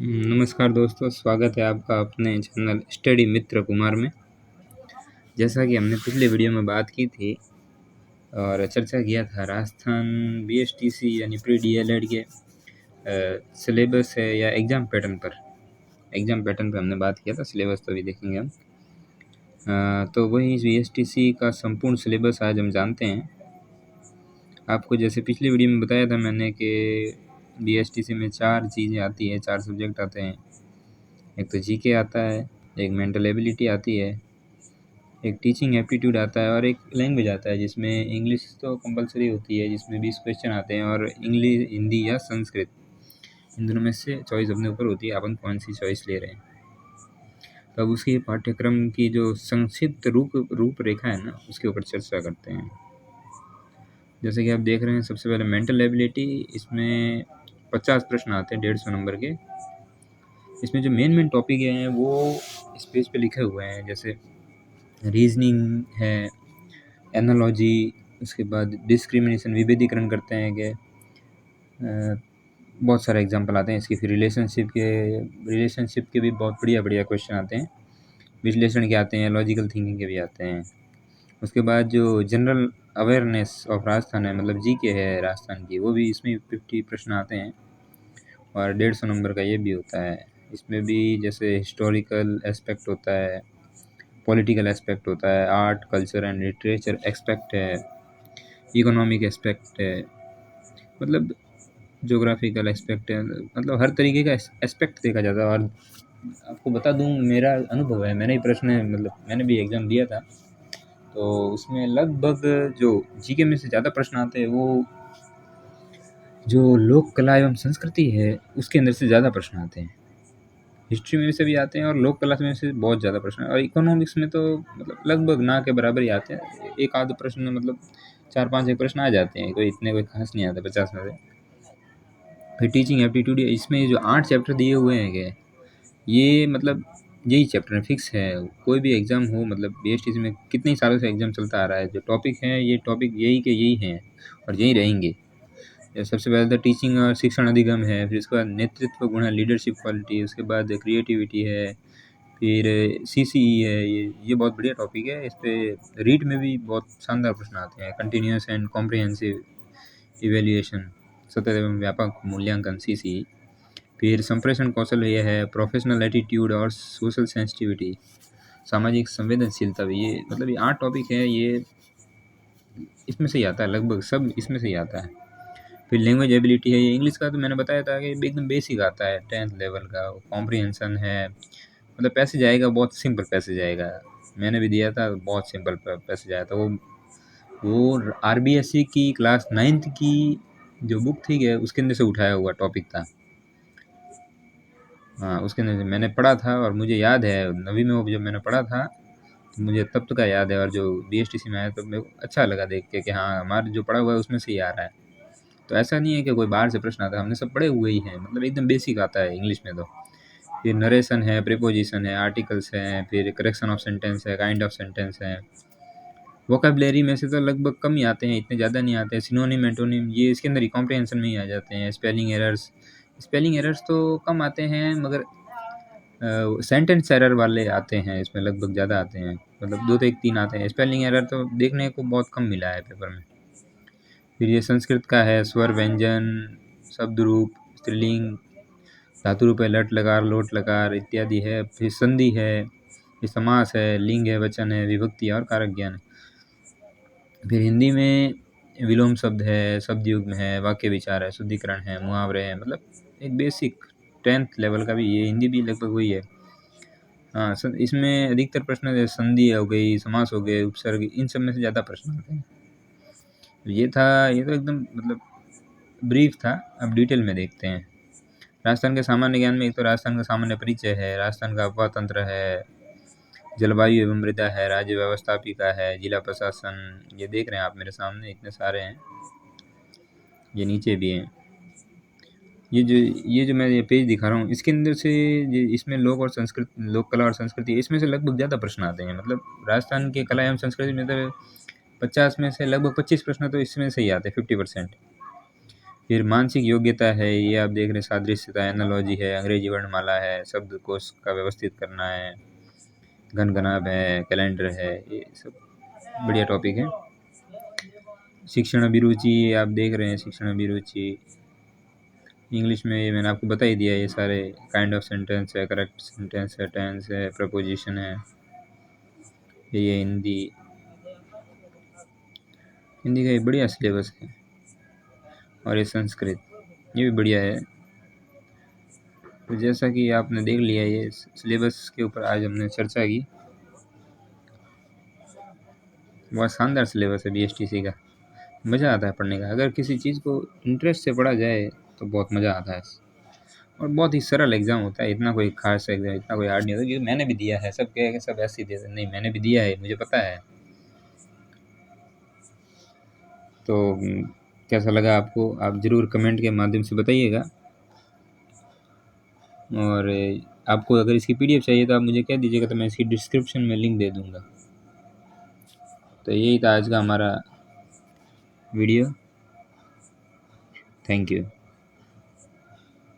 नमस्कार दोस्तों, स्वागत है आपका अपने चैनल स्टडी मित्र कुमार में। जैसा कि हमने पिछले वीडियो में बात की थी और चर्चा किया था राजस्थान बीएसटीसी यानी प्री डीएलएड के सिलेबस है या एग्ज़ाम पैटर्न पे हमने बात किया था। सिलेबस तो अभी देखेंगे हम। तो वही बीएसटीसी का संपूर्ण सिलेबस आज हम जानते हैं। आपको जैसे पिछली वीडियो में बताया था मैंने कि बीएसटीसी में 4 चीज़ें आती है, 4 सब्जेक्ट आते हैं। एक तो जीके आता है, एक मेंटल एबिलिटी आती है, एक टीचिंग एप्टीट्यूड आता है और एक लैंग्वेज आता है जिसमें इंग्लिश तो कंपलसरी होती है, जिसमें 20 क्वेश्चन आते हैं और इंग्लिश, हिंदी या संस्कृत, इन दोनों में से चॉइस अपने ऊपर होती है, अपन कौन सी चॉइस ले रहे हैं। तो अब उसकी पाठ्यक्रम की जो संक्षिप्त रूपरेखा है ना, उसके ऊपर चर्चा करते हैं। जैसे कि आप देख रहे हैं, सबसे पहले मेंटल एबिलिटी, इसमें 50 प्रश्न आते हैं 150 नंबर के। इसमें जो मेन टॉपिक हैं वो इस पेज पे लिखे हुए हैं, जैसे रीजनिंग है, एनालॉजी, उसके बाद डिस्क्रिमिनेशन, विभेदीकरण करते हैं कि बहुत सारे एग्जांपल आते हैं इसके। फिर रिलेशनशिप के भी बहुत बढ़िया क्वेश्चन आते हैं, विश्लेषण के आते हैं, लॉजिकल थिंकिंग के भी आते हैं। उसके बाद जो जनरल अवेयरनेस ऑफ राजस्थान है, मतलब जीके है राजस्थान की, वो भी इसमें 50 प्रश्न आते हैं और 150 नंबर का ये भी होता है। इसमें भी जैसे हिस्टोरिकल एस्पेक्ट होता है, पॉलिटिकल एस्पेक्ट होता है, art, culture and literature aspect है, इकोनॉमिक एस्पेक्ट है, मतलब ज्योग्राफिकल एस्पेक्ट है, मतलब हर तरीके का एस्पेक्ट देखा जाता है। और आपको बता दूं, मेरा अनुभव है, मैंने भी एग्ज़ाम दिया था, तो उसमें लगभग जो जीके में से ज़्यादा प्रश्न आते हैं वो जो लोक कला एवं संस्कृति है उसके अंदर से ज़्यादा प्रश्न आते हैं। हिस्ट्री में से भी आते हैं और लोक कला में से बहुत ज़्यादा प्रश्न, और इकोनॉमिक्स में तो मतलब लगभग ना के बराबर ही आते हैं। एक आध प्रश्न, मतलब 4-5 एक प्रश्न आ जाते हैं, कोई खास नहीं आता 50 में से। फिर टीचिंग एप्टीट्यूड, इसमें जो 8 चैप्टर दिए हुए हैं कि ये मतलब यही चैप्टर है, फिक्स है। कोई भी एग्ज़ाम हो, मतलब बीएसटीसी में कितने सालों से एग्ज़ाम चलता आ रहा है, जो टॉपिक हैं ये टॉपिक यही के यही हैं और यही रहेंगे। सबसे पहले तो टीचिंग और शिक्षण अधिगम है, फिर उसके बाद नेतृत्व गुण है, लीडरशिप क्वालिटी, उसके बाद क्रिएटिविटी है, फिर सीसीई है। ये बहुत बढ़िया टॉपिक है। इस पे रीट में भी बहुत शानदार प्रश्न आते हैं। कंटिन्यूस एंड कॉम्प्रिहेंसिव इवेल्युएशन, सतत एवं व्यापक मूल्यांकन, सीसीई। फिर संप्रेषण कौशल ये है, प्रोफेशनल एटीट्यूड और सोशल सेंसिटिविटी, सामाजिक संवेदनशीलता भी। ये मतलब ये 8 टॉपिक है, ये इसमें से ही आता है, लगभग सब इसमें से ही आता है। फिर लैंग्वेज एबिलिटी है, ये इंग्लिश का तो मैंने बताया था कि एकदम बेसिक आता है, 10th लेवल का। कॉम्प्रिहेंशन है, मतलब पैसेज आएगा, बहुत सिंपल पैसेज आएगा, मैंने भी दिया था, बहुत सिंपल पैसेज आया था। वो आरबीएससी की क्लास 9th की जो बुक थी कि उसके अंदर से उठाया हुआ टॉपिक था। हाँ, उसके अंदर से मैंने पढ़ा था और मुझे याद है 9वीं में वो जब मैंने पढ़ा था तो मुझे तब तक का याद है। और जो बीएसटीसी में आया तो मेरे को अच्छा लगा देख के कि हाँ, हमारा जो पढ़ा हुआ है उसमें से ही आ रहा है। तो ऐसा नहीं है कि कोई बाहर से प्रश्न आता है, हमने सब पढ़े हुए ही हैं, मतलब एकदम बेसिक आता है इंग्लिश में तो। फिर नरेशन है, प्रीपोजिशन है, आर्टिकल्स हैं, फिर करेक्शन ऑफ सेंटेंस है, काइंड ऑफ सेंटेंस है। वोकैबुलरी में से तो लगभग कम ही आते हैं, इतने ज़्यादा नहीं आते हैं। सिनोनिम, एंटोनिम, ये इसके अंदर ही कॉम्प्रिहेंशन में ही आ जाते हैं। स्पेलिंग एरर्स तो कम आते हैं, मगर सेंटेंस एरर वाले आते हैं इसमें, लगभग ज़्यादा आते हैं, मतलब 2 तो 1-3 आते हैं। स्पेलिंग एरर तो देखने को बहुत कम मिला है पेपर में। फिर ये संस्कृत का है, स्वर, व्यंजन, शब्द रूप, स्त्रीलिंग, धातु रूप है, लट लकार, लोट लकार इत्यादि है। फिर संधि है, फिर समास है, लिंग है, वचन है, विभक्ति और कारक ज्ञान है। फिर हिंदी में विलोम शब्द है, शब्द युग्म है, वाक्य विचार है, शुद्धिकरण है, मुहावरे हैं, मतलब एक बेसिक 10th लेवल का भी ये हिंदी भी लगभग वही है। हाँ, इसमें अधिकतर प्रश्न जैसे संधि हो गई, समास हो गए, उपसर्ग, इन सब में से ज़्यादा प्रश्न आते हैं। ये तो एकदम मतलब ब्रीफ था। अब डिटेल में देखते हैं। राजस्थान के सामान्य ज्ञान में एक तो राजस्थान का सामान्य परिचय है, राजस्थान का अपवाह तंत्र है, जलवायु एवं मृदा है, राज्य व्यवस्थापिका है, जिला प्रशासन, ये देख रहे हैं आप मेरे सामने इतने सारे हैं, ये नीचे भी हैं। ये जो मैं ये पेज दिखा रहा हूँ, इसके अंदर से इसमें लोक कला और संस्कृति, इसमें से लगभग ज़्यादा प्रश्न आते हैं। मतलब राजस्थान के कला एवं संस्कृति में तो 50 में से लगभग 25 प्रश्न तो इसमें से ही आते हैं, 50%। फिर मानसिक योग्यता है, ये आप देख रहे हैं, सादृश्यता, एनालॉजी है, अंग्रेजी वर्णमाला है, शब्दकोश का व्यवस्थित करना है, घनघनाभ है, कैलेंडर है, ये सब बढ़िया टॉपिक है। शिक्षण अभिरुचि आप देख रहे हैं, शिक्षण अभिरुचि इंग्लिश में ये मैंने आपको बता ही दिया, ये सारे काइंड ऑफ सेंटेंस है, करेक्ट सेंटेंस है, टेंस है, प्रपोजिशन है। ये हिंदी का ये बढ़िया सिलेबस है। और ये संस्कृत, ये भी बढ़िया है। तो जैसा कि आपने देख लिया, ये सिलेबस के ऊपर आज हमने चर्चा की। बहुत शानदार सिलेबस है BSTC का, मज़ा आता है पढ़ने का। अगर किसी चीज़ को इंटरेस्ट से पढ़ा जाए तो बहुत मज़ा आता है। और बहुत ही सरल एग्ज़ाम होता है, इतना कोई खास एग्ज़ाम, इतना कोई हार्ड नहीं होता। क्योंकि मैंने भी दिया है, सब कह के सब ऐसे ही देते, नहीं मैंने भी दिया है, मुझे पता है। तो कैसा लगा आपको, आप ज़रूर कमेंट के माध्यम से बताइएगा। और आपको अगर इसकी PDF चाहिए तो आप मुझे कह दीजिएगा, तो मैं इसकी डिस्क्रिप्शन में लिंक दे दूँगा। तो यही था आज का हमारा वीडियो। Thank you.